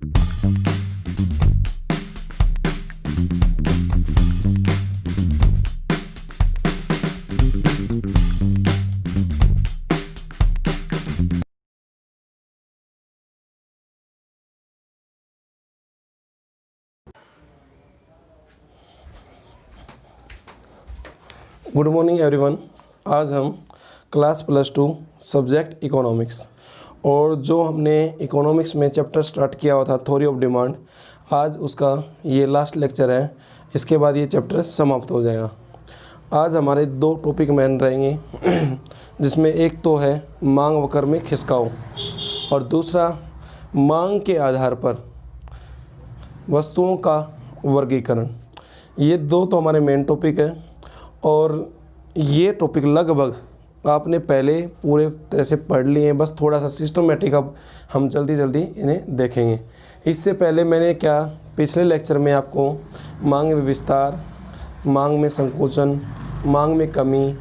Good morning everyone. आज हम class +2 subject economics और जो हमने इकोनॉमिक्स में चैप्टर स्टार्ट किया हुआ था थ्योरी ऑफ डिमांड, आज उसका ये लास्ट लेक्चर है। इसके बाद ये चैप्टर समाप्त हो जाएगा। आज हमारे दो टॉपिक मेन रहेंगे जिसमें एक तो है मांग वक्र में खिसकाव और दूसरा मांग के आधार पर वस्तुओं का वर्गीकरण। ये दो तो हमारे मेन टॉपिक है और ये टॉपिक लगभग आपने पहले पूरे तरह से पढ़ लिए हैं, बस थोड़ा सा सिस्टमेटिक अब हम जल्दी जल्दी इन्हें देखेंगे। इससे पहले मैंने क्या पिछले लेक्चर में आपको मांग में विस्तार, मांग में संकोचन, मांग में कमी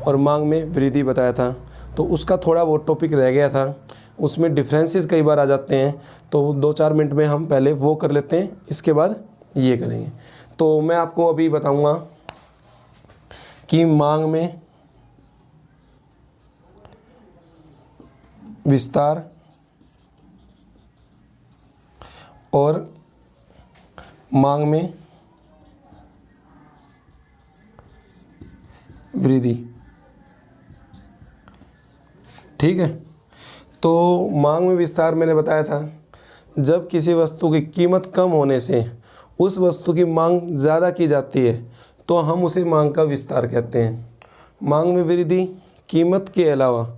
और मांग में वृद्धि बताया था, तो उसका थोड़ा वो टॉपिक रह गया था। उसमें डिफरेंसेस कई बार आ जाते हैं, तो 2-4 मिनट में हम पहले वो कर लेते हैं, इसके बाद ये करेंगे। तो मैं आपको अभी बताऊंगा कि मांग में विस्तार और मांग में वृद्धि। ठीक है, तो मांग में विस्तार मैंने बताया था, जब किसी वस्तु की कीमत कम होने से उस वस्तु की मांग ज़्यादा की जाती है तो हम उसे मांग का विस्तार कहते हैं। मांग में वृद्धि, कीमत के अलावा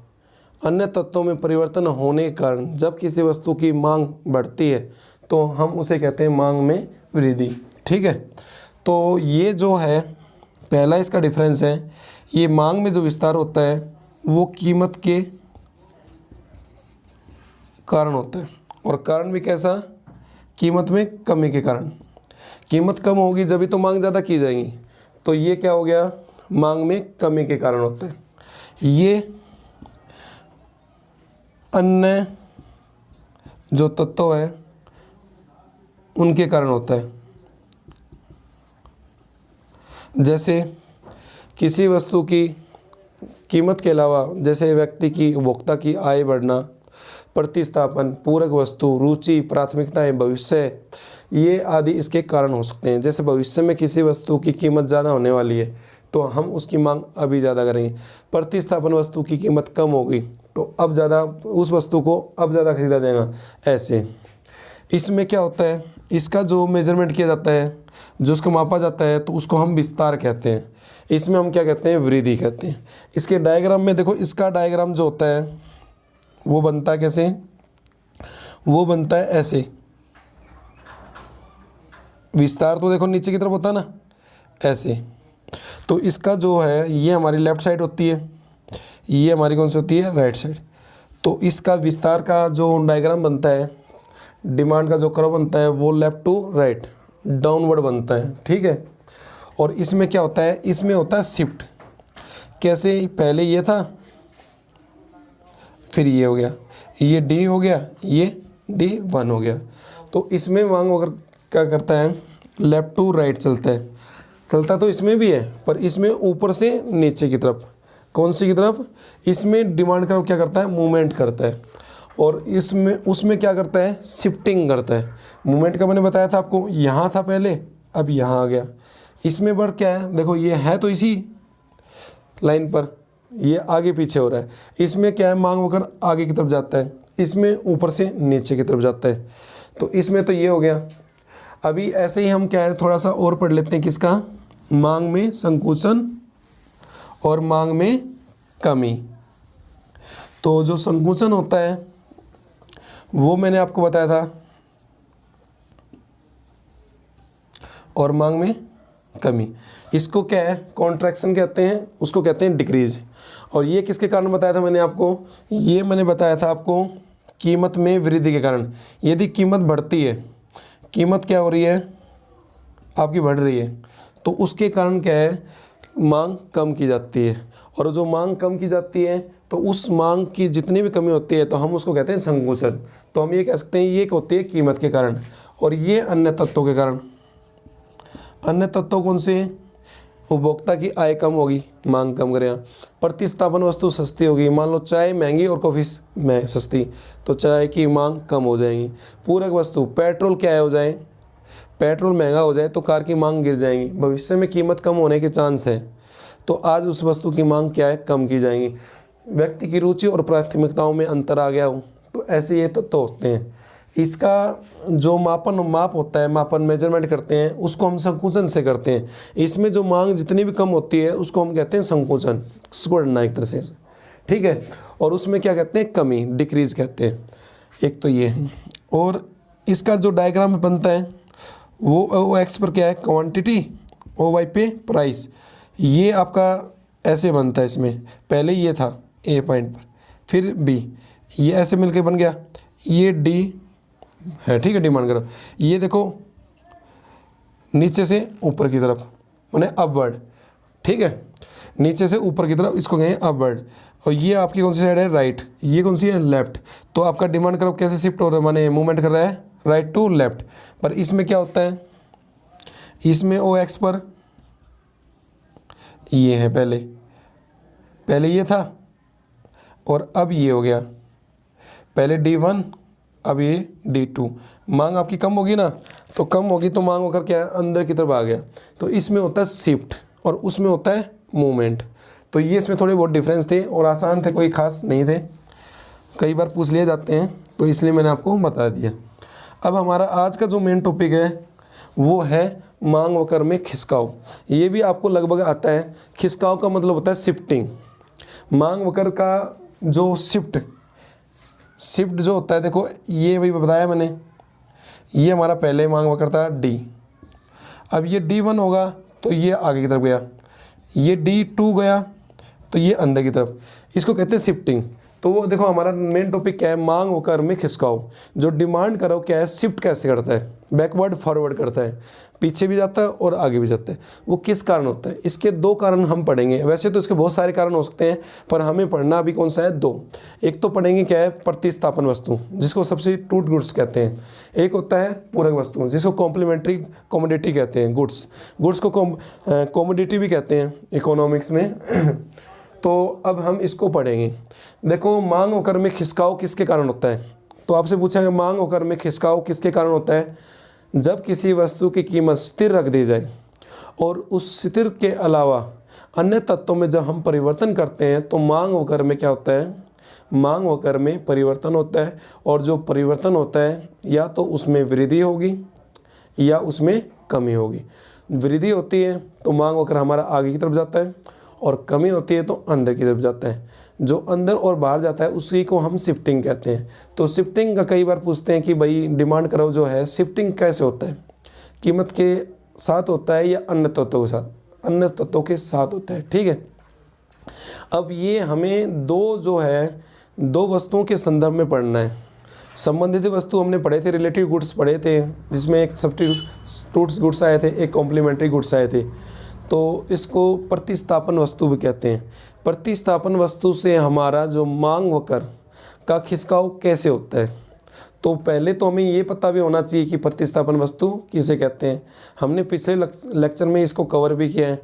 अन्य तत्वों में परिवर्तन होने के कारण जब किसी वस्तु की मांग बढ़ती है तो हम उसे कहते हैं मांग में वृद्धि। ठीक है, तो ये जो है पहला इसका डिफरेंस है। ये मांग में जो विस्तार होता है वो कीमत के कारण होता है, और कारण भी कैसा? कीमत में कमी के कारण। कीमत कम होगी जब भी तो मांग ज़्यादा की जाएगी, तो ये क्या हो गया? मांग में कमी के कारण होता है। ये अन्य जो तत्व है उनके कारण होता है। जैसे किसी वस्तु की कीमत के अलावा जैसे व्यक्ति की उपभोक्ता की आय बढ़ना, प्रतिस्थापन, पूरक वस्तु, रुचि, प्राथमिकताएं, भविष्य, ये आदि इसके कारण हो सकते हैं। जैसे भविष्य में किसी वस्तु की कीमत ज़्यादा होने वाली है तो हम उसकी मांग अभी ज़्यादा करेंगे। प्रतिस्थापन, वस्तु की कीमत कम होगी तो अब ज़्यादा उस वस्तु को अब ज़्यादा खरीदा जाएगा। ऐसे इसमें क्या होता है, इसका जो मेजरमेंट किया जाता है, जो उसको मापा जाता है, तो उसको हम विस्तार कहते हैं। इसमें हम क्या कहते हैं? वृद्धि कहते हैं। इसके डायग्राम में देखो, इसका डायग्राम जो होता है वो बनता है कैसे? वो बनता है ऐसे। विस्तार तो देखो नीचे की तरफ होता है ना, ऐसे। तो इसका जो है ये हमारी लेफ़्ट साइड होती है, ये हमारी कौन सी होती है? Right side. तो इसका विस्तार का जो डायग्राम बनता है, डिमांड का जो कर्व बनता है वो लेफ़्ट टू राइट डाउनवर्ड बनता है। ठीक है, और इसमें क्या होता है? इसमें होता है शिफ्ट। कैसे? पहले ये था, फिर ये हो गया, ये डी हो गया, ये D1 हो गया। तो इसमें मांग अगर क्या करता है? लेफ़्ट टू राइट चलता है। चलता तो इसमें भी है, पर इसमें ऊपर से नीचे की तरफ। कौन सी की तरफ? इसमें डिमांड कर्व क्या करता है? मूवमेंट करता है। और इसमें उसमें क्या करता है? शिफ्टिंग करता है। मूवमेंट का मैंने बताया था आपको, यहाँ था पहले, अब यहाँ आ गया। इसमें पर क्या है? देखो ये है तो इसी लाइन पर, ये आगे पीछे हो रहा है। इसमें क्या है? मांग होकर आगे की तरफ जाता है, इसमें ऊपर से नीचे की तरफ जाता है। तो इसमें तो ये हो गया। अभी ऐसे ही हम क्या है, थोड़ा सा और पढ़ लेते हैं किसका? मांग में संकुचन और मांग में कमी। तो जो संकुचन होता है वो मैंने आपको बताया था, और मांग में कमी, इसको क्या है? कॉन्ट्रैक्शन कहते हैं, उसको कहते हैं डिक्रीज। और ये किसके कारण बताया था मैंने आपको? ये मैंने बताया था आपको कीमत में वृद्धि के कारण। यदि कीमत बढ़ती है, कीमत क्या हो रही है? आपकी बढ़ रही है, तो उसके कारण क्या है? मांग कम की जाती है। और जो मांग कम की जाती है तो उस मांग की जितनी भी कमी होती है तो हम उसको कहते हैं संकुचन। तो हम ये कह सकते हैं ये एक होती है कीमत के कारण, और ये अन्य तत्वों के कारण। अन्य तत्व कौन से हैं? उपभोक्ता की आय कम होगी, मांग कम करेगा। प्रतिस्थापन वस्तु सस्ती होगी, मान लो चाय महंगी और कॉफ़ी में सस्ती, तो चाय की मांग कम हो जाएगी। पूरक वस्तु, पेट्रोल क्या हो जाए, पेट्रोल महंगा हो जाए तो कार की मांग गिर जाएगी, भविष्य में कीमत कम होने के चांस है, तो आज उस वस्तु की मांग क्या है, कम की जाएगी। व्यक्ति की रुचि और प्राथमिकताओं में अंतर आ गया हो, तो ऐसे ये तत्व होते हैं। इसका जो माप होता है, मापन मेजरमेंट करते हैं, उसको हम संकुचन से करते हैं। इसमें जो मांग जितनी भी कम होती है उसको हम कहते हैं संकुचन, बढ़ना एक तरह से, ठीक है। और उसमें क्या कहते हैं, कमी, डिक्रीज कहते हैं। एक तो ये है, और इसका जो डायग्राम बनता है वो ओ एक्स पर क्या है, क्वांटिटी, ओ वाई पे प्राइस। ये आपका ऐसे बनता है, इसमें पहले ये था ए पॉइंट पर, फिर बी, ये ऐसे मिलके बन गया, ये डी है, ठीक है, डिमांड करो। ये देखो नीचे से ऊपर की तरफ, माने अपवर्ड, ठीक है, नीचे से ऊपर की तरफ, इसको कहें अपवर्ड। और ये आपकी कौन सी साइड है, राइट, ये कौन सी है, लेफ्ट। तो आपका डिमांड करो कैसे शिफ्ट हो रहा है, माने मूवमेंट कर रहा है राइट टू लेफ्ट। पर इसमें क्या होता है, इसमें ओ एक्स पर ये है, पहले ये था और अब ये हो गया, पहले D1 अब ये D2। मांग आपकी कम होगी ना, तो कम होगी तो मांग होकर क्या है, अंदर की तरफ आ गया। तो इसमें होता है शिफ्ट और उसमें होता है मूवमेंट। तो ये इसमें थोड़े बहुत डिफरेंस थे और आसान थे, कोई खास नहीं थे, कई बार पूछ लिए जाते हैं, तो इसलिए मैंने आपको बता दिया। अब हमारा आज का जो मेन टॉपिक है वो है मांग वक्र में खिसकाव। ये भी आपको लगभग आता है। खिसकाव का मतलब होता है शिफ्टिंग। मांग वक्र का जो शिफ्ट जो होता है, देखो ये भी बताया मैंने, ये हमारा पहले मांग वक्र था डी। अब ये D1 होगा तो ये आगे की तरफ गया, ये D2 गया तो ये अंदर की तरफ, इसको कहते हैं शिफ्टिंग। तो वो देखो हमारा मेन टॉपिक क्या है, मांग वक्र में खिसकाव। जो डिमांड करो क्या है, शिफ्ट कैसे करता है, बैकवर्ड फॉरवर्ड करता है, पीछे भी जाता है और आगे भी जाता है। वो किस कारण होता है, इसके दो कारण हम पढ़ेंगे। वैसे तो इसके बहुत सारे कारण हो सकते हैं, पर हमें पढ़ना अभी कौन सा है, दो। एक तो पढ़ेंगे क्या है, प्रतिस्थापन वस्तु, जिसको सब्स्टिट्यूट गुड्स कहते हैं। एक होता है पूरक वस्तु, जिसको कॉम्प्लीमेंट्री कमोडिटी कहते हैं। गुड्स को कमोडिटी भी कहते हैं इकोनॉमिक्स में। तो अब हम इसको पढ़ेंगे। देखो मांग वक्र में खिसकाव किसके कारण होता है, तो आपसे पूछेंगे मांग वक्र में खिसकाव किसके कारण होता है। जब किसी वस्तु की कीमत स्थिर रख दी जाए और उस स्थिर के अलावा अन्य तत्वों में जब हम परिवर्तन करते हैं तो मांग वक्र में क्या होता है, मांग वक्र में परिवर्तन होता है। और जो परिवर्तन होता है या तो उसमें वृद्धि होगी या उसमें कमी होगी। वृद्धि होती है तो मांग वक्र हमारा आगे की तरफ जाता है, और कमी होती है तो अंदर की तरफ जाता है। जो अंदर और बाहर जाता है उसी को हम शिफ्टिंग कहते हैं। तो शिफ्टिंग का कई बार पूछते हैं कि भाई डिमांड करो जो है शिफ्टिंग कैसे होता है, कीमत के साथ होता है या अन्य तत्वों के साथ, अन्य तत्वों के साथ होता है, ठीक है। अब ये हमें दो वस्तुओं के संदर्भ में पढ़ना है। संबंधित वस्तु हमने पढ़े थे, रिलेटिव गुड्स पढ़े थे, जिसमें एक सब्स्टिट्यूट गुड्स आए थे, एक कॉम्प्लीमेंट्री गुड्स आए थे। तो इसको प्रतिस्थापन वस्तु भी कहते हैं। प्रतिस्थापन वस्तु से हमारा जो मांग वक्र का खिसकाव कैसे होता है, तो पहले तो हमें ये पता भी होना चाहिए कि प्रतिस्थापन वस्तु किसे कहते हैं। हमने पिछले लेक्चर में इसको कवर भी किया है।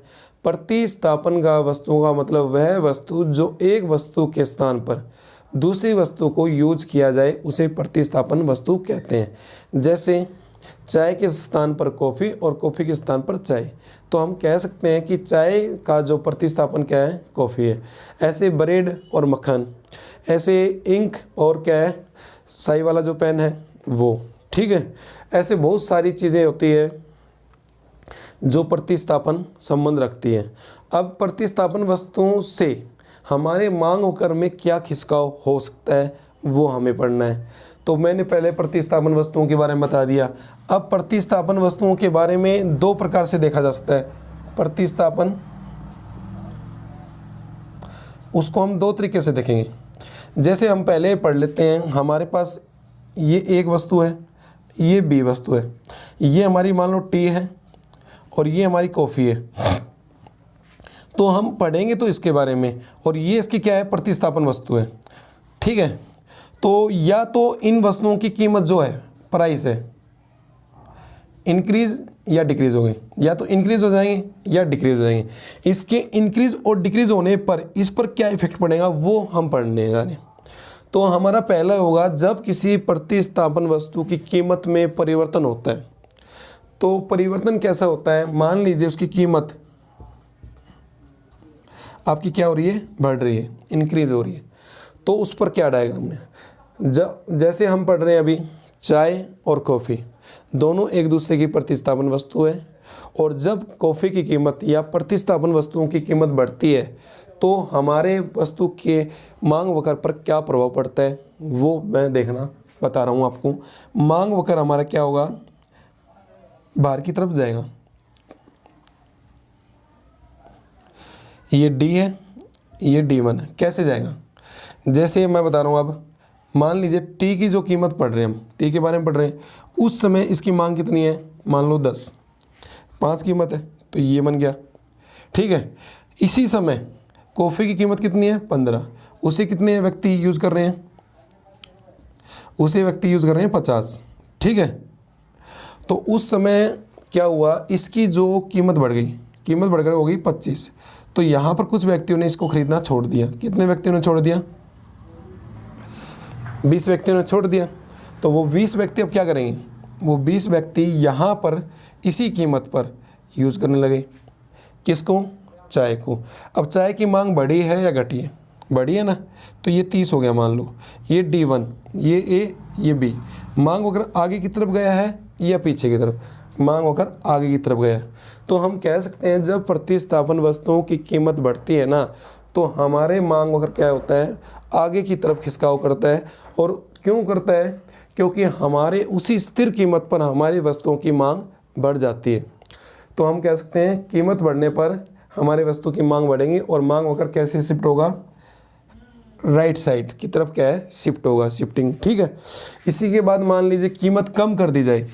प्रतिस्थापन का वस्तु का मतलब वह वस्तु जो एक वस्तु के स्थान पर दूसरी वस्तु को यूज किया जाए उसे प्रतिस्थापन वस्तु कहते हैं। जैसे चाय के स्थान पर कॉफ़ी और कॉफ़ी के स्थान पर चाय, तो हम कह सकते हैं कि चाय का जो प्रतिस्थापन क्या है, कॉफ़ी है। ऐसे ब्रेड और मक्खन, ऐसे इंक और क्या है, स्याही वाला जो पेन है वो, ठीक है। ऐसे बहुत सारी चीज़ें होती है जो प्रतिस्थापन संबंध रखती है। अब प्रतिस्थापन वस्तुओं से हमारे मांग वक्र में क्या खिसकाव हो सकता है वो हमें पढ़ना है। तो मैंने पहले प्रतिस्थापन वस्तुओं के बारे में बता दिया। अब प्रतिस्थापन वस्तुओं के बारे में दो प्रकार से देखा जा सकता है। प्रतिस्थापन, उसको हम दो तरीके से देखेंगे। जैसे हम पहले पढ़ लेते हैं, हमारे पास ये एक वस्तु है, ये बी वस्तु है, ये हमारी मान लो टी है और ये हमारी कॉफ़ी है। तो हम पढ़ेंगे तो इसके बारे में, और ये इसकी क्या है, प्रतिस्थापन वस्तु है। ठीक है, तो या तो इन वस्तुओं की कीमत जो है, प्राइस है, इंक्रीज या डिक्रीज हो गई, या तो इंक्रीज हो जाएंगे या डिक्रीज हो जाएंगे। इसके इंक्रीज और डिक्रीज होने पर इस पर क्या इफेक्ट पड़ेगा वो हम पढ़ने जा रहे हैं। तो हमारा पहला होगा, जब किसी प्रतिस्थापन वस्तु की कीमत में परिवर्तन होता है, तो परिवर्तन कैसा होता है, मान लीजिए उसकी कीमत आपकी क्या हो रही है, बढ़ रही है, इंक्रीज हो रही है, तो उस पर क्या डायग्राम है। जैसे हम पढ़ रहे हैं अभी, चाय और कॉफ़ी दोनों एक दूसरे की प्रतिस्थापन वस्तु है, और जब कॉफ़ी की कीमत या प्रतिस्थापन वस्तुओं की कीमत बढ़ती है तो हमारे वस्तु के मांग वक्र पर क्या प्रभाव पड़ता है वो मैं देखना बता रहा हूँ आपको। मांग वक्र हमारा क्या होगा, बाहर की तरफ जाएगा, ये D है, ये D1 है। कैसे जाएगा, जैसे मैं बता रहा हूँ। अब मान लीजिए टी की जो कीमत पढ़ रहे हैं हम, टी के बारे में पढ़ रहे हैं, उस समय इसकी मांग कितनी है, मान लो 10, 5 कीमत है तो ये बन गया। ठीक है, इसी समय कॉफ़ी की कीमत कितनी है, 15, उसे कितने व्यक्ति यूज़ कर रहे हैं, उसे व्यक्ति यूज़ कर रहे हैं 50। ठीक है, तो उस समय क्या हुआ, इसकी जो कीमत बढ़ गई, कीमत बढ़कर हो गई 25, तो यहाँ पर कुछ व्यक्तियों ने इसको खरीदना छोड़ दिया। कितने व्यक्तियों ने छोड़ दिया, 20 व्यक्तियों ने छोड़ दिया। तो वो 20 व्यक्ति अब क्या करेंगे, वो 20 व्यक्ति यहाँ पर इसी कीमत पर यूज़ करने लगे। किसको, चाय को। अब चाय की मांग बढ़ी है या घटी है, बढ़ी है ना, तो ये 30 हो गया मान लो, ये D1, ये A, ये B। मांग होकर आगे की तरफ गया है या पीछे की तरफ, मांग होकर आगे की तरफ गया। तो हम कह सकते हैं जब प्रतिस्थापन वस्तुओं की कीमत बढ़ती है ना, तो हमारे मांग वक्र क्या होता है, आगे की तरफ खिसकाव करता है। और क्यों करता है, क्योंकि हमारे उसी स्थिर कीमत पर हमारी वस्तुओं की मांग बढ़ जाती है। तो हम कह सकते हैं कीमत बढ़ने पर हमारी वस्तु की मांग बढ़ेगी, और मांग वक्र कैसे शिफ्ट होगा, राइट साइड की तरफ क्या है, शिफ्ट होगा, शिफ्टिंग। ठीक है, इसी के बाद मान लीजिए कीमत कम कर दी जाए,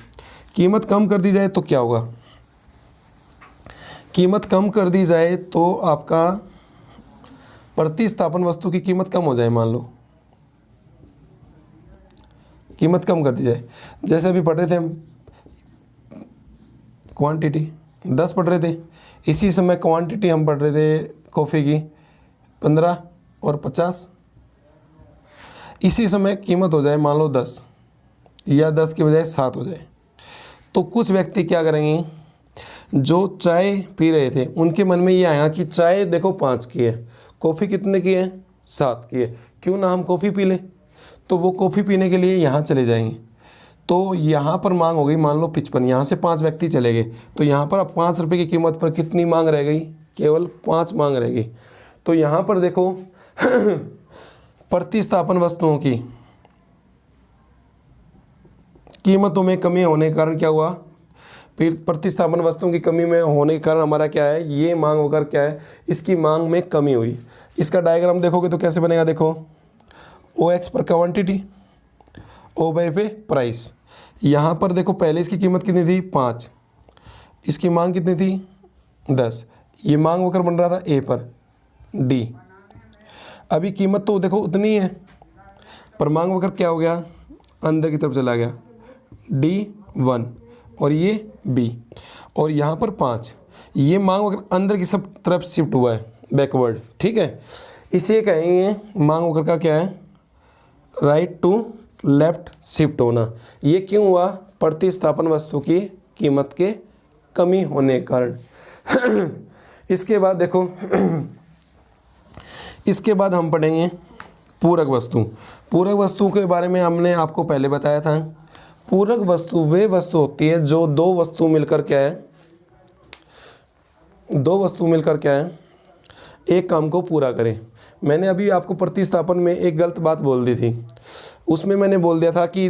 कीमत कम कर दी जाए तो क्या होगा, कीमत कम कर दी जाए तो आपका प्रतिस्थापन वस्तु की कीमत कम हो जाए, मान लो कीमत कम कर दी जाए। जैसे अभी पढ़ रहे थे हम, क्वांटिटी 10 पढ़ रहे थे, इसी समय क्वांटिटी हम पढ़ रहे थे कॉफ़ी की 15 और 50। इसी समय कीमत हो जाए मान लो 10, या 10 के बजाय 7 हो जाए, तो कुछ व्यक्ति क्या करेंगे, जो चाय पी रहे थे उनके मन में ये आया कि चाय देखो 5 की है, कॉफ़ी कितने की है, 7 की है, क्यों ना हम कॉफ़ी पी लें। तो वो कॉफ़ी पीने के लिए यहाँ चले जाएंगे। तो यहाँ पर मांग हो गई मान लो 55, यहाँ से 5 व्यक्ति चले गए, तो यहाँ पर अब 5 रुपये की कीमत पर कितनी मांग रह गई, केवल 5 मांग रह गई। तो यहाँ पर देखो प्रतिस्थापन वस्तुओं की कीमतों में कमी होने के कारण क्या हुआ, फिर प्रतिस्थापन वस्तुओं की कमी में होने के कारण हमारा क्या है, ये मांग होकर क्या है, इसकी मांग में कमी हुई। इसका डायग्राम देखोगे तो कैसे बनेगा, देखो OX पर क्वांटिटी, O बाई पे प्राइस। यहाँ पर देखो पहले इसकी कीमत कितनी थी, 5, इसकी मांग कितनी थी, 10, ये मांग होकर बन रहा था A पर D। अभी कीमत तो देखो उतनी है, पर मांग होकर क्या हो गया, अंदर की तरफ चला गया, D1 और ये B, और यहाँ पर 5, ये मांग होकर अंदर की सब तरफ शिफ्ट हुआ है, बैकवर्ड। ठीक है, इसे कहेंगे मांग होकर का क्या है, राइट टू लेफ्ट शिफ्ट होना। ये क्यों हुआ, प्रतिस्थापन वस्तु की कीमत के कमी होने के कारण। इसके बाद देखो इसके बाद हम पढ़ेंगे पूरक वस्तु। पूरक वस्तु के बारे में हमने आपको पहले बताया था। पूरक वस्तु वे वस्तु होती है जो दो वस्तु मिलकर क्या है, एक काम को पूरा करें। मैंने अभी आपको प्रतिस्थापन में एक गलत बात बोल दी थी, उसमें मैंने बोल दिया था कि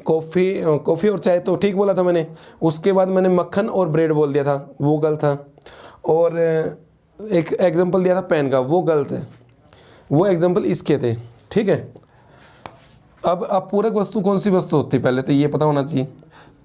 कॉफ़ी और चाय, तो ठीक बोला था मैंने। उसके बाद मैंने मक्खन और ब्रेड बोल दिया था, वो गलत था। और एक एग्जांपल दिया था पेन का, वो गलत है। वो एग्जांपल इसके थे, ठीक है। अब पूरक वस्तु कौन सी वस्तु होती है, पहले तो ये पता होना चाहिए।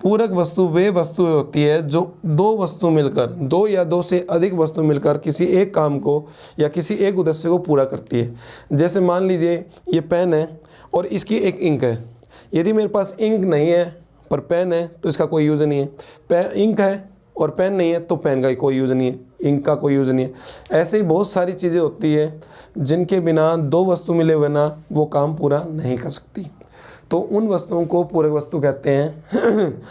पूरक वस्तु वे वस्तु होती है जो दो वस्तु मिलकर, दो या दो से अधिक वस्तु मिलकर किसी एक काम को या किसी एक उद्देश्य को पूरा करती है। जैसे मान लीजिए ये पेन है और इसकी एक इंक है। यदि मेरे पास इंक नहीं है पर पेन है तो इसका कोई यूज़ नहीं है। इंक है और पेन नहीं है तो पेन का कोई यूज़ नहीं है, इंक का कोई यूज़ नहीं है। ऐसे ही बहुत सारी चीज़ें होती है जिनके बिना दो वस्तु मिले बिना वो काम पूरा नहीं कर सकती, तो उन वस्तुओं को पूरक वस्तु कहते हैं।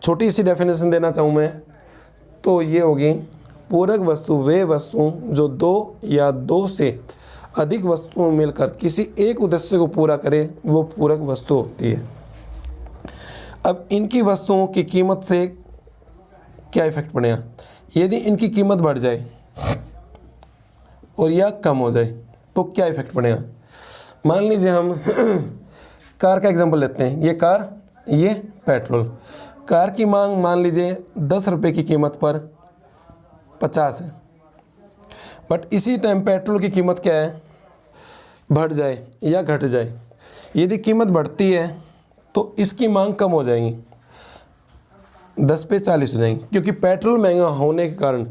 छोटी सी डेफिनेशन देना चाहूँ मैं तो ये होगी, पूरक वस्तु वे वस्तु जो दो या दो से अधिक वस्तुओं मिलकर किसी एक उद्देश्य को पूरा करे वो पूरक वस्तु होती है। अब इनकी वस्तुओं की कीमत से क्या इफेक्ट पड़ेगा? यदि इनकी कीमत बढ़ जाए और या कम हो जाए तो क्या इफेक्ट पड़ेगा? मान लीजिए हम कार का एग्जांपल लेते हैं। ये कार, ये पेट्रोल। कार की मांग मान लीजिए 10 रुपये की कीमत पर 50 है, बट इसी टाइम पेट्रोल की कीमत क्या है, बढ़ जाए या घट जाए। यदि कीमत बढ़ती है तो इसकी मांग कम हो जाएगी, 10 पे 40 हो जाएंगी, क्योंकि पेट्रोल महंगा होने के कारण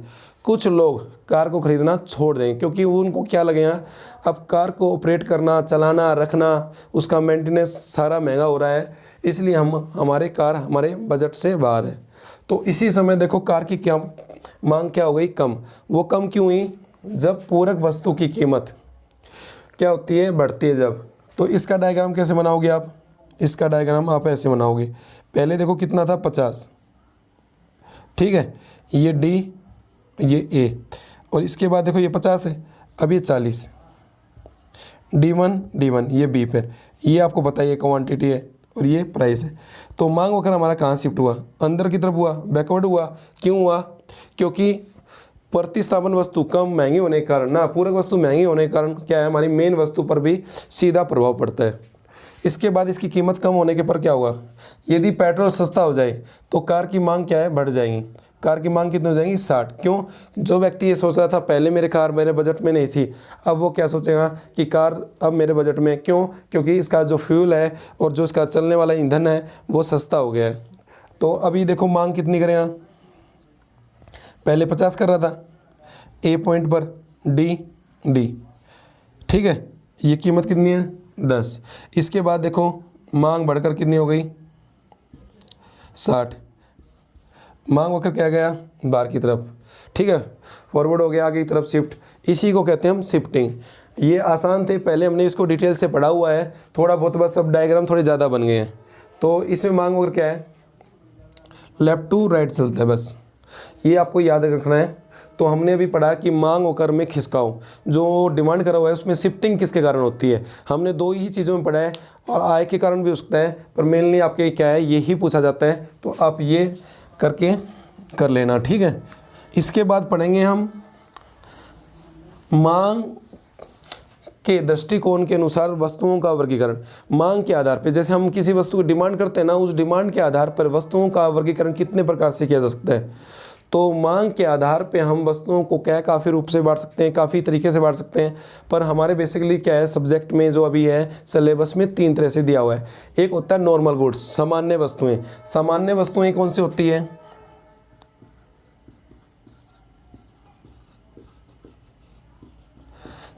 कुछ लोग कार को ख़रीदना छोड़ देंगे, क्योंकि उनको क्या लगेगा, अब कार को ऑपरेट करना, चलाना, रखना, उसका मेंटेनेंस सारा महंगा हो रहा है, इसलिए हमारे कार हमारे बजट से बाहर है। तो इसी समय देखो कार की क्या मांग क्या हो गई, कम। वो कम क्यों हुई? जब पूरक वस्तु की कीमत क्या होती है, बढ़ती है जब। तो इसका डायग्राम कैसे बनाओगे आप? इसका डायग्राम आप ऐसे बनाओगे, पहले देखो कितना था, 50, ठीक है, ये डी, ये ए, और इसके बाद देखो ये 50 है, अब ये 40, D1 ये बी, पर ये आपको पता है ये क्वांटिटी है और ये प्राइस है। तो मांग होकर हमारा कहाँ शिफ्ट हुआ, अंदर की तरफ हुआ, बैकवर्ड हुआ। क्यों हुआ? क्योंकि प्रतिस्थापन वस्तु कम महंगी होने के कारण ना, पूरक वस्तु महंगी होने के कारण क्या है, हमारी मेन वस्तु पर भी सीधा प्रभाव पड़ता है। इसके बाद इसकी कीमत कम होने के पर क्या होगा, यदि पेट्रोल सस्ता हो जाए तो कार की मांग क्या है, बढ़ जाएगी। कार की मांग कितनी हो जाएगी, 60। क्यों? जो व्यक्ति ये सोच रहा था पहले मेरे कार मेरे बजट में नहीं थी, अब वो क्या सोचेगा कि कार अब मेरे बजट में। क्यों? क्योंकि इसका जो फ्यूल है और जो इसका चलने वाला ईंधन है वो सस्ता हो गया है। तो अभी देखो मांग कितनी करेगा, पहले 50 कर रहा था ए पॉइंट पर, डी, ठीक है, ये कीमत कितनी है, 10। इसके बाद देखो मांग बढ़कर कितनी हो गई, 60। मांग होकर क्या गया, बाहर की तरफ, ठीक है, फॉरवर्ड हो गया आगे की तरफ शिफ्ट। इसी को कहते हैं हम शिफ्टिंग। ये आसान थे, पहले हमने इसको डिटेल से पढ़ा हुआ है थोड़ा बहुत, बस अब डायग्राम थोड़े ज़्यादा बन गए हैं। तो इसमें मांग होकर क्या है, लेफ्ट टू राइट चलता है, बस ये आपको याद रखना है। तो हमने अभी पढ़ा कि मांग होकर मैं खिसकाऊँ, जो डिमांड करा हुआ है उसमें शिफ्टिंग किसके कारण होती है, हमने दो ही चीज़ों में पढ़ा है, और आय के कारण भी हो सकता है, पर मेनली आपके क्या है यही पूछा जाता है। तो आप ये करके कर लेना, ठीक है। इसके बाद पढ़ेंगे हम मांग के दृष्टिकोण के अनुसार वस्तुओं का वर्गीकरण। मांग के आधार पर, जैसे हम किसी वस्तु की डिमांड करते हैं ना, उस डिमांड के आधार पर वस्तुओं का वर्गीकरण कितने प्रकार से किया जा सकता है। तो मांग के आधार पे हम वस्तुओं को क्या काफ़ी रूप से बांट सकते हैं, काफ़ी तरीके से बांट सकते हैं, पर हमारे बेसिकली क्या है सब्जेक्ट में जो अभी है सिलेबस में 3 तरह से दिया हुआ है। एक होता है नॉर्मल गुड्स, सामान्य वस्तुएं। सामान्य वस्तुएं कौन सी होती है,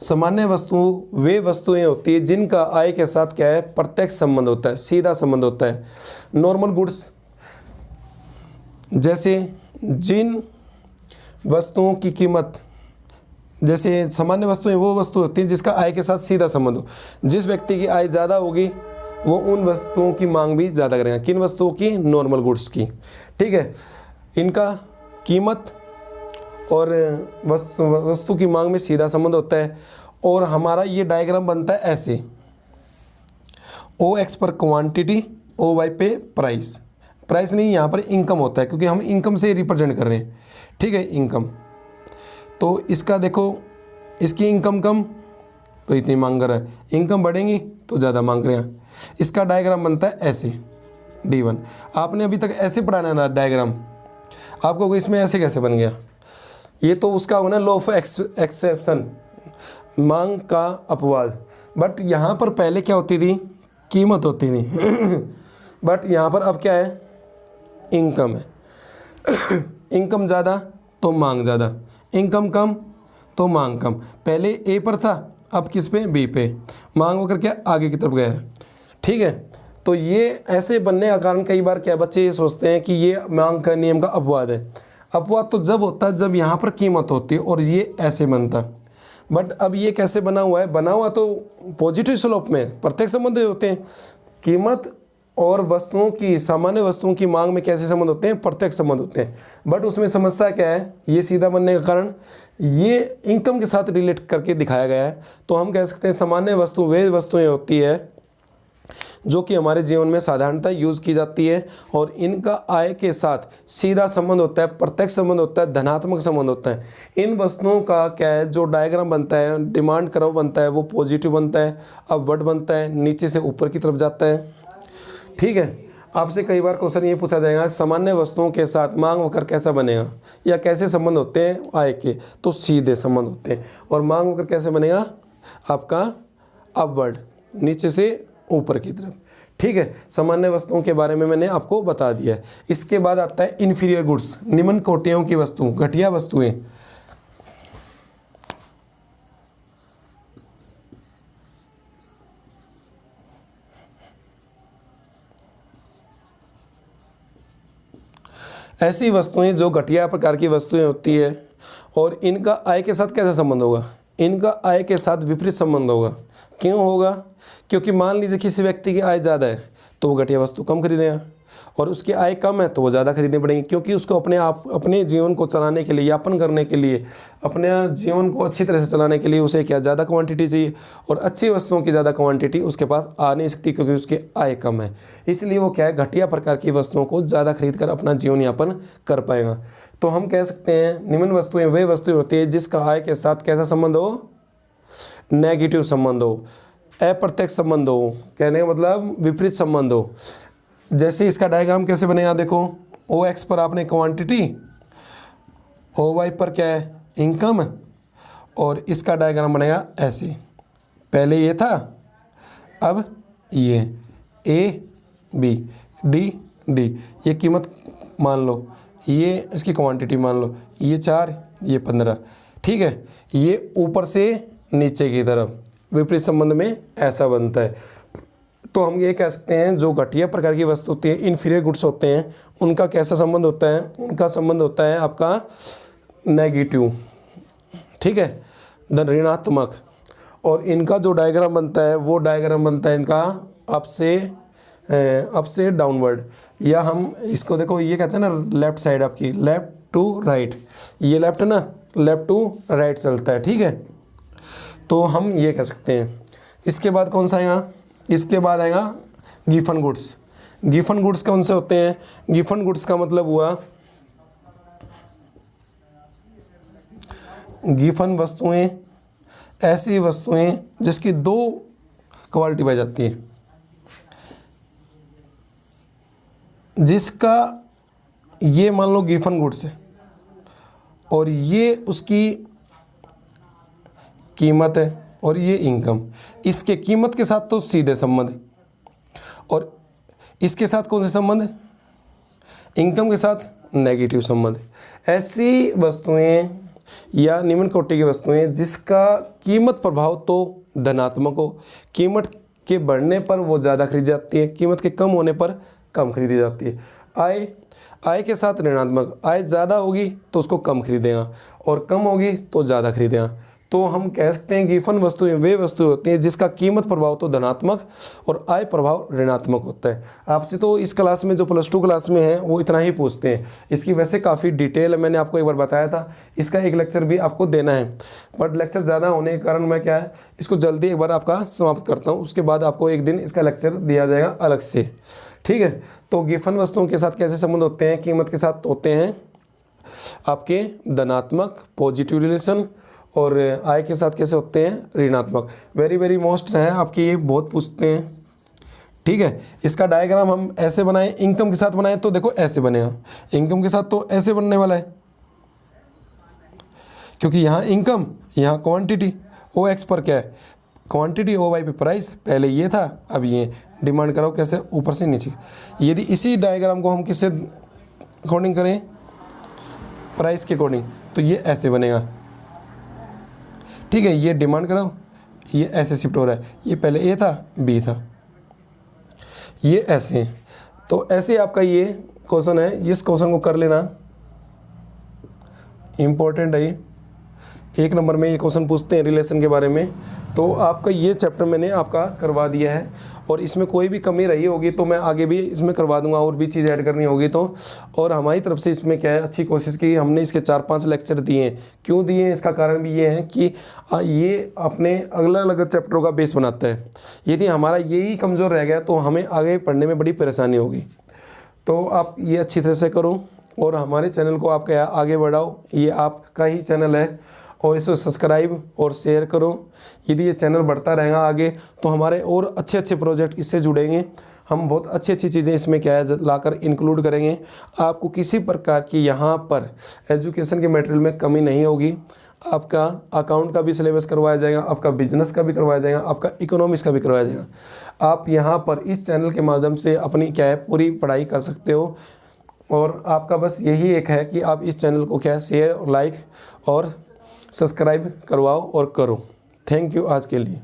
सामान्य वस्तु वे वस्तुएं होती है जिनका आय के साथ क्या है प्रत्यक्ष संबंध होता है, सीधा संबंध होता है। नॉर्मल गुड्स जैसे जिन वस्तुओं की कीमत, जैसे सामान्य वस्तुएं वो वस्तु होती हैं जिसका आय के साथ सीधा संबंध हो। जिस व्यक्ति की आय ज़्यादा होगी वो उन वस्तुओं की मांग भी ज़्यादा करेगा। किन वस्तुओं की, नॉर्मल गुड्स की, ठीक है। इनका कीमत और वस्तु की मांग में सीधा संबंध होता है। और हमारा ये डायग्राम बनता है ऐसे, OX पर क्वांटिटी, OY पे प्राइस। प्राइस नहीं, यहाँ पर इनकम होता है क्योंकि हम इनकम से रिप्रेजेंट कर रहे हैं, ठीक है, इनकम। तो इसका देखो, इसकी इनकम कम तो इतनी मांग कर रहा है, इनकम बढ़ेंगी तो ज़्यादा मांग रहे हैं। इसका डायग्राम बनता है ऐसे, D1। आपने अभी तक ऐसे पढ़ाना ना डायग्राम, आपको इसमें ऐसे कैसे बन गया, ये तो उसका होना लॉ ऑफ एक्सेप्शन, मांग का अपवाद। बट यहाँ पर पहले क्या होती थी, कीमत होती थी बट यहाँ पर अब क्या है, इनकम है इनकम ज़्यादा तो मांग ज़्यादा, इनकम कम तो मांग कम। पहले ए पर था, अब किस पे, बी पे, मांग होकर क्या आगे की तरफ गया है। ठीक है, तो ये ऐसे बनने का कारण कई बार क्या बच्चे ये सोचते हैं कि ये मांग का नियम का अपवाद है। अपवाद तो जब होता है जब यहाँ पर कीमत होती है और ये ऐसे बनता। बट अब ये कैसे बना हुआ है, बना हुआ तो पॉजिटिव स्लोप में, प्रत्यक्ष संबंध होते हैं। कीमत और वस्तुओं की, सामान्य वस्तुओं की मांग में कैसे संबंध होते हैं, प्रत्यक्ष संबंध होते हैं। बट उसमें समस्या क्या है, ये सीधा बनने का कारण ये इनकम के साथ रिलेट करके दिखाया गया है। तो हम कह सकते हैं सामान्य वस्तु वे वस्तुएं होती है जो कि हमारे जीवन में साधारणतः यूज़ की जाती है और इनका आय के साथ सीधा संबंध होता है, प्रत्यक्ष संबंध होता है, धनात्मक संबंध होता है। इन वस्तुओं का क्या है, जो डायग्राम बनता है, डिमांड कर्व बनता है, वो पॉजिटिव बनता है, अपवर्ड बनता है, नीचे से ऊपर की तरफ जाता है। ठीक है, आपसे कई बार क्वेश्चन ये पूछा जाएगा सामान्य वस्तुओं के साथ मांग होकर कैसा बनेगा, या कैसे संबंध होते हैं आय के, तो सीधे संबंध होते हैं। और मांग होकर कैसे बनेगा आपका, अपवर्ड, नीचे से ऊपर की तरफ। ठीक है, सामान्य वस्तुओं के बारे में मैंने आपको बता दिया है। इसके बाद आता है इन्फीरियर गुड्स, निम्न कोटियों की वस्तु, घटिया वस्तुएं। ऐसी वस्तुएं जो घटिया प्रकार की वस्तुएं होती है और इनका आय के साथ कैसा संबंध होगा, इनका आय के साथ विपरीत संबंध होगा। क्यों होगा, क्योंकि मान लीजिए किसी व्यक्ति की आय ज़्यादा है तो वो घटिया वस्तु कम खरीदेगा, और उसकी आय कम है तो वो ज़्यादा खरीदनी पड़ेगी, क्योंकि उसको अपने जीवन को चलाने के लिए, यापन करने के लिए, अपने जीवन को अच्छी तरह से चलाने के लिए उसे क्या ज़्यादा क्वांटिटी चाहिए, और अच्छी वस्तुओं की ज़्यादा क्वांटिटी उसके पास आ नहीं सकती क्योंकि उसकी आय कम है। इसलिए वो क्या है, घटिया प्रकार की वस्तुओं को ज़्यादा खरीद कर अपना जीवन यापन कर पाएगा। तो हम कह सकते हैं निम्न वस्तुएं वे वस्तुएं होती है जिसका आय के साथ कैसा संबंध हो, नेगेटिव संबंध हो, अप्रत्यक्ष संबंध हो, कहने का मतलब विपरीत संबंध हो। जैसे इसका डायग्राम कैसे बनेगा, देखो ओ एक्स पर आपने क्वांटिटी, ओ वाई पर क्या है, इनकम, और इसका डायग्राम बनेगा ऐसे, पहले ये था, अब ये ए बी डी डी, ये कीमत मान लो, ये इसकी क्वांटिटी मान लो, ये 4 ये 15। ठीक है, ये ऊपर से नीचे की तरफ विपरीत संबंध में ऐसा बनता है। तो हम ये कह सकते हैं जो घटिया प्रकार की वस्तु होती है, इन्फीरियर गुड्स होते हैं, उनका कैसा संबंध होता है, उनका संबंध होता है आपका नेगेटिव। ठीक है, ऋणात्मक। और इनका जो डायग्राम बनता है वो डायग्राम बनता है इनका अप से डाउनवर्ड, या हम इसको देखो ये कहते हैं ना लेफ्ट साइड आपकी, लेफ्ट टू राइट, ये लेफ्ट ना, लेफ्ट टू राइट चलता है। ठीक है, तो हम ये कह सकते हैं। इसके बाद कौन सा आएगा, इसके बाद आएगा गिफन गुड्स। गिफन गुड्स कौन से होते हैं, गिफन गुड्स का मतलब हुआ गिफन वस्तुएं ऐसी वस्तुएं जिसकी 2 क्वालिटी पाई जाती है, जिसका ये मान लो गिफन गुड्स है और ये उसकी कीमत है और ये इनकम। इसके कीमत के साथ तो सीधे संबंध, और इसके साथ कौन से संबंध, इनकम के साथ नेगेटिव संबंध। ऐसी वस्तुएं या निम्न कोटि की वस्तुएं जिसका कीमत प्रभाव तो धनात्मक हो, कीमत के बढ़ने पर वो ज़्यादा खरीदी जाती है, कीमत के कम होने पर कम खरीदी जाती है। आय के साथ ऋणात्मक, आय ज़्यादा होगी तो उसको कम खरीदेगा और कम होगी तो ज़्यादा खरीदेगा। तो हम कह सकते हैं गिफन वस्तुएं वे वस्तुएं होती हैं जिसका कीमत प्रभाव तो धनात्मक और आय प्रभाव ऋणात्मक होता है। आपसे तो इस क्लास में जो +2 क्लास में है वो इतना ही पूछते हैं। इसकी वैसे काफ़ी डिटेल मैंने आपको एक बार बताया था, इसका एक लेक्चर भी आपको देना है, बट लेक्चर ज़्यादा होने के कारण मैं क्या है इसको जल्दी एक बार आपका समाप्त करता हूँ, उसके बाद आपको एक दिन इसका लेक्चर दिया जाएगा अलग से। ठीक है, तो गिफन वस्तुओं के साथ कैसे संबंध होते हैं, कीमत के साथ होते हैं आपके धनात्मक पॉजिटिव रिलेशन, और आय के साथ कैसे होते हैं ऋणात्मक। वेरी मोस्ट है आपके, ये बहुत पूछते हैं। ठीक है, इसका डायग्राम हम ऐसे बनाएं, इनकम के साथ बनाएं तो देखो ऐसे बनेगा, इनकम के साथ तो ऐसे बनने वाला है क्योंकि यहाँ इनकम यहाँ क्वांटिटी, ओ एक्स पर क्या है क्वांटिटी OY पे प्राइस, पहले ये था अब ये डिमांड कराओ कैसे, ऊपर से नीचे। यदि इसी डायग्राम को हम किससे अकॉर्डिंग करें, प्राइस के अकॉर्डिंग, तो ये ऐसे बनेगा, ठीक है। ये डिमांड कराओ, ये ऐसे शिफ्ट हो रहा है, ये पहले ए था बी था, ये ऐसे। तो ऐसे आपका ये क्वेश्चन है, इस क्वेश्चन को कर लेना, इम्पोर्टेंट है ये। 1 नंबर में ये क्वेश्चन पूछते हैं रिलेशन के बारे में। तो आपका ये चैप्टर मैंने आपका करवा दिया है, और इसमें कोई भी कमी रही होगी तो मैं आगे भी इसमें करवा दूंगा, और भी चीज़ ऐड करनी होगी तो। और हमारी तरफ से इसमें क्या है, अच्छी कोशिश की, हमने इसके 4-5 लेक्चर दिए हैं। क्यों दिए हैं, इसका कारण भी ये है कि ये अपने अलग अलग चैप्टरों का बेस बनाता है। यदि हमारा यही कमज़ोर रह गया तो हमें आगे पढ़ने में बड़ी परेशानी होगी। तो आप ये अच्छी तरह से करो, और हमारे चैनल को आप क्या आगे बढ़ाओ, ये आपका ही चैनल है, और इसे सब्सक्राइब और शेयर करो। यदि ये चैनल बढ़ता रहेगा आगे तो हमारे और अच्छे अच्छे प्रोजेक्ट इससे जुड़ेंगे। हम बहुत अच्छी अच्छी चीज़ें इसमें क्या है लाकर इंक्लूड करेंगे। आपको किसी प्रकार की यहाँ पर एजुकेशन के मटेरियल में कमी नहीं होगी। आपका अकाउंट का भी सिलेबस करवाया जाएगा, आपका बिजनेस का भी करवाया जाएगा, आपका इकोनॉमिक्स का भी करवाया जाएगा। आप यहाँ पर इस चैनल के माध्यम से अपनी क्या है पूरी पढ़ाई कर सकते हो। और आपका बस यही एक है कि आप इस चैनल को क्या शेयर, लाइक और सब्सक्राइब करवाओ और करो। थैंक यू आज के लिए।